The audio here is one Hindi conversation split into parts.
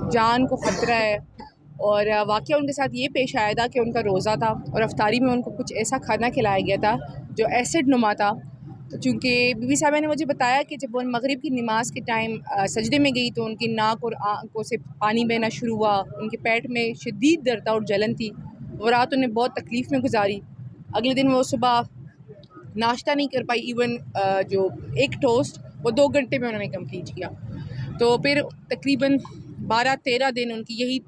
जान को ख़तरा है। और वाक़या उनके साथ ये पेश आया था कि उनका रोज़ा था और अफ्तारी में उनको कुछ ऐसा खाना खिलाया गया था जो एसिड नुमा था। तो चूँकि बीबी साहिबा ने मुझे बताया कि जब वो मगरिब की नमाज़ के टाइम सजदे में गई तो उनकी नाक और आँखों से पानी बहना शुरू हुआ। उनके पेट में शदीद दर्द था और जलन थी। वो रात उन्हें बहुत तकलीफ़ में गुजारी। अगले दिन वो सुबह नाश्ता नहीं कर पाई। इवन जो एक टोस्ट वो 2 घंटे में उन्होंने कंप्लीट किया। तो फिर तकरीबन 12-13 दिन उनकी यही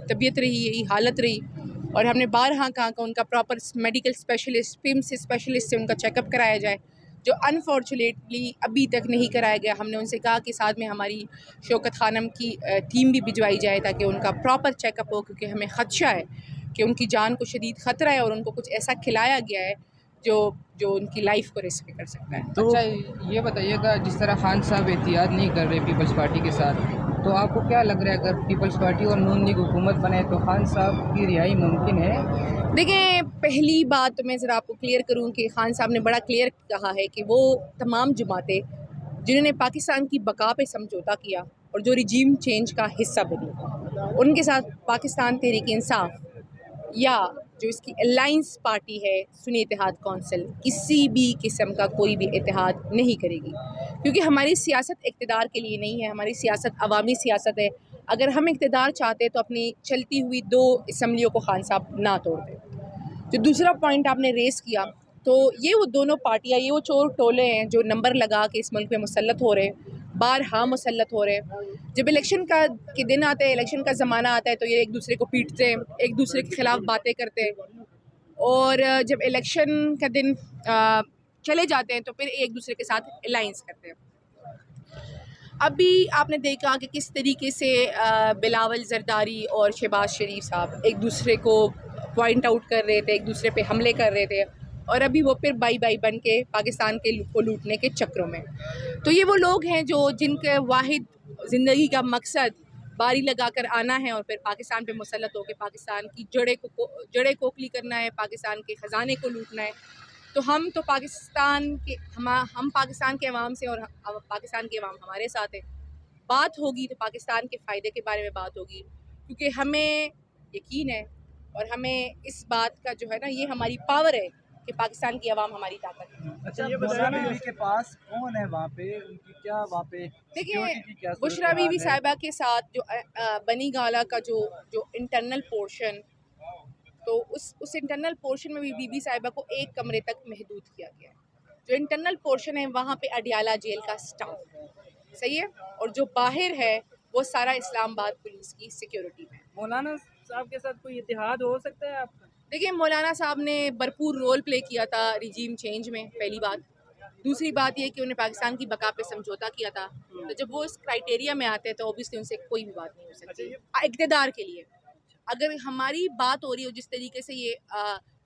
तबीयत रही, यही हालत रही। और हमने बारहा कहा कि उनका प्रॉपर मेडिकल स्पेशलिस्ट, पिम से स्पेशलिस्ट से उनका चेकअप कराया जाए, जो अनफॉर्चुनेटली अभी तक नहीं कराया गया। हमने उनसे कहा कि साथ में हमारी शौकत खानम की टीम भी भिजवाई जाए ताकि उनका प्रॉपर चेकअप हो, क्योंकि हमें ख़दशा है कि उनकी जान को शदीद ख़तरा है और उनको कुछ ऐसा खिलाया गया है जो जो उनकी लाइफ को रिस्क कर सकता है। तो अच्छा, ये बताइएगा, जिस तरह खान साहब एहतियात नहीं कर रहे पीपल्स पार्टी के साथ, तो आपको क्या लग रहा है अगर पीपल्स पार्टी और नून लीग हुकूमत बने तो खान साहब की रिहाई मुमकिन है? देखिए, पहली बात तो मैं ज़रा आपको क्लियर करूँ कि खान साहब ने बड़ा क्लियर कहा है कि वो तमाम जमातें जिन्होंने पाकिस्तान की बका पे समझौता किया और जो रिजीम चेंज का हिस्सा बनी, उनके साथ पाकिस्तान तहरीक इंसाफ या जो इसकी अलाइंस पार्टी है सुन्नी इत्तेहाद कौंसिल, किसी भी किस्म का कोई भी इत्तेहाद नहीं करेगी, क्योंकि हमारी सियासत इक़्तिदार के लिए नहीं है, हमारी सियासत अवामी सियासत है। अगर हम इक़्तिदार चाहते तो अपनी चलती हुई 2 असम्बलियों को खान साहब ना तोड़ दें। जो दूसरा पॉइंट आपने रेस किया, तो ये वो दोनों पार्टियाँ, ये वो चोर टोले हैं जो नंबर लगा के इस मुल्क में मुसल्लत हो रहे हैं, बारहा मुसल्लत हो रहे हैं। जब इलेक्शन का के दिन आते हैं, इलेक्शन का ज़माना आता है, तो ये एक दूसरे को पीटते हैं, एक दूसरे के ख़िलाफ़ बातें करते हैं। और जब इलेक्शन का दिन चले जाते हैं तो फिर एक दूसरे के साथ अलायंस करते हैं। अभी आपने देखा कि किस तरीके से बिलावल जरदारी और शहबाज शरीफ साहब एक दूसरे को पॉइंट आउट कर रहे थे, एक दूसरे पे हमले कर रहे थे, और अभी वो फिर बाई बाई बन के पाकिस्तान के को लूटने के चक्रों में। तो ये वो लोग हैं जो जिनके वाहिद ज़िंदगी का मकसद बारी लगा कर आना है और फिर पाकिस्तान पे मुसल्लत होकर पाकिस्तान की जड़ें खोखली करना है, पाकिस्तान के ख़जाने को लूटना है। तो हम तो पाकिस्तान के हम पाकिस्तान के अवाम से और पाकिस्तान के अवाम हमारे साथ है। बात होगी तो पाकिस्तान के फ़ायदे के बारे में बात होगी, क्योंकि हमें यकीन है और हमें इस बात का जो है ना, ये हमारी पावर है कि पाकिस्तान की आवाम हमारी ताकत है। अच्छा, ये बुशरा बीवी के पास कौन है वहाँ पे, उनकी क्या वहाँ पे देखिए, सिक्योरिटी की क्या बुशरा सूरत बीवी हाल है? साहिबा के साथ जो बनी गाला का जो इंटरनल पोर्शन, तो उस इंटरनल पोर्शन में भी बीबी साहिबा को एक कमरे तक महदूद किया गया है। जो इंटरनल पोर्शन है वहाँ पे अडियाला जेल का स्टाफ सही है, और जो बाहर है वो सारा इस्लामाबाद पुलिस की सिक्योरिटी में। मौलाना साहब के साथ कोई इतिहाद हो सकता है आपका? देखिए, मौलाना साहब ने भरपूर रोल प्ले किया था रिजीम चेंज में, पहली बात। दूसरी बात ये कि उन्हें पाकिस्तान की बका पे समझौता किया था, तो जब वो इस क्राइटेरिया में आते हैं तो ऑब्वियसली उनसे कोई भी बात नहीं हो सकती इक़्तिदार के लिए। अगर हमारी बात हो रही हो, जिस तरीके से ये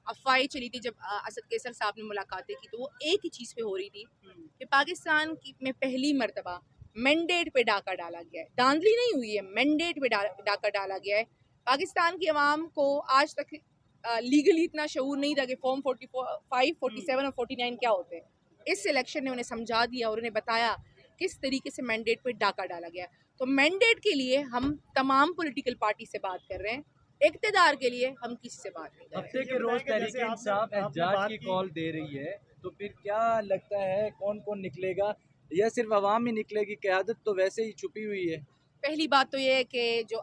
अफवाहें चली थी जब असद कैसर साहब ने मुलाकातें की, तो वो एक ही चीज़ पे हो रही थी कि पाकिस्तान की में पहली मरतबा मैंडेट पे डाका डाला गया है। धांधली नहीं हुई है, मैंडेट पे डाका डाला गया है। पाकिस्तान की आवाम को आज तक लीगली इतना शऊर नहीं था कि फॉर्म 45, 47 और 49 क्या होते हैं। इस इलेक्शन ने उन्हें समझा दिया और उन्हें बताया किस तरीके से मैंडेट पे डाका डाला गया। तो मैंडेट के लिए हम तमाम पॉलिटिकल पार्टी से बात कर रहे हैं, इक़्तिदार के लिए हम किसी से बात नहीं कर रहे। हफ्ते के रोज तहरीक इंसाफ एहतजाज की कॉल दे रही है, तो फिर क्या लगता है कौन कौन निकलेगा, या सिर्फ आवाम ही निकलेगी? क़यादत तो वैसे ही छुपी हुई है। पहली बात तो ये है कि जो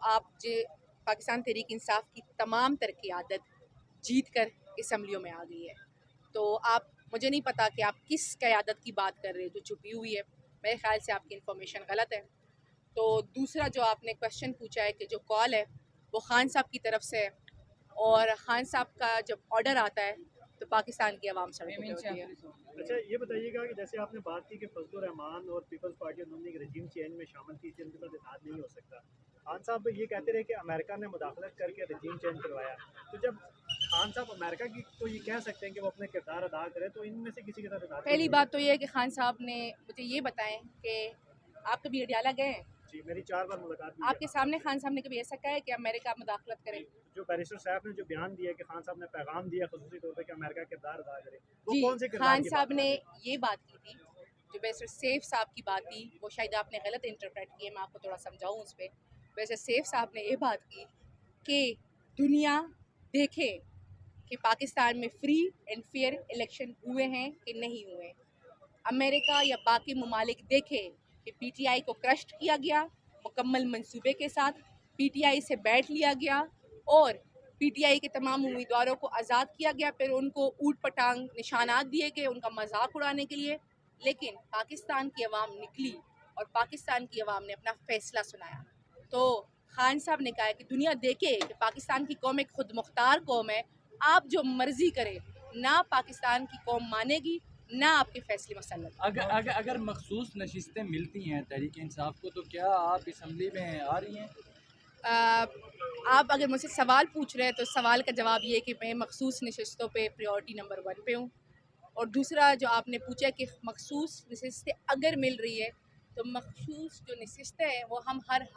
पाकिस्तान तहरीक इंसाफ की तमाम तर क़यादत जीत कर असम्बलियों में आ गई है। तो मुझे नहीं पता कि आप किस क़यादत की बात कर रहे हैं जो छुपी हुई है। मेरे ख्याल से आपकी इन्फॉर्मेशन गलत है। तो दूसरा जो आपने क्वेश्चन पूछा है कि जो कॉल है वो खान साहब की तरफ से है, और खान साहब का जब ऑर्डर आता है तो पाकिस्तान की आवाम सड़कों पे होती है। अच्छा, ये बताइएगा कि जैसे आपने बात की कि फजलुर रहमान और पीपल्स पार्टी और नून लीग रजीम चेंज में शामिल थी, जिनके साथ इत्तेहाद नहीं हो सकता। खान साहब ये कहते रहे कि अमेरिका ने मुदाखलत करके रजीम चेंज करवाया। तो जब खान साहब अमेरिका की को ये कह सकते हैं कि वो अपने किरदार अदा करें, तो इनमें से किसी के साथ इत्तेहाद? पहली बात तो ये है कि खान साहब ने मुझे ये बताएं कि आप कभी अडियाला गए हैं? जी, मेरी 4 बार मुलाकात हुई है। आपके सामने खान साहब ने कभी ऐसा कहा है कि अमेरिका मुदाखलत करे? जो बैरिस्टर साहब ने जो बयान दिया कि खान साहब ने पैगाम दिया खुसूसी तौर पे कि अमेरिका किरदार अदा करे, वो जी, कौन से किरदार खान की साहब बात ने कर रहे हैं? ये बात की थी, जो बैरिस्टर सैफ साहब की बात थी वो शायद आपने गलत इंटरप्रेट की है, मैं आपको थोड़ा समझाऊँ उस पर। वैसे सैफ साहब ने ये बात की कि दुनिया देखे कि पाकिस्तान में फ्री एंड फेयर इलेक्शन हुए हैं कि नहीं हुए। अमेरिका या बाकी ममालिक देखे कि पीटीआई को क्रश किया गया मुकम्मल मंसूबे के साथ, पीटीआई से बैठ लिया गया और पीटीआई के तमाम उम्मीदवारों को आज़ाद किया गया, फिर उनको ऊट पटांग निशानात दिए गए उनका मजाक उड़ाने के लिए। लेकिन पाकिस्तान की आवाम निकली और पाकिस्तान की आवाम ने अपना फ़ैसला सुनाया। तो खान साहब ने कहा है कि दुनिया देखे कि पाकिस्तान की कौम एक खुद मुख्तार कौम है, आप जो मर्ज़ी करें, ना पाकिस्तान की कौम मानेगी, ना आपके फ़ैसले मसलत। अगर मखसूस नशिस्तें मिलती हैं तहरीक इंसाफ को, तो क्या आप असम्बली में आ रही हैं? आप अगर मुझसे सवाल पूछ रहे हैं तो सवाल का जवाब ये है कि मैं मखसूस नशिस्तों पे प्रायोरिटी नंबर 1 पे हूँ। और दूसरा जो आपने पूछा कि मखसूस नशिस्तें अगर मिल रही है, तो मखसूस जो नशिस्तें हैं वो हम हर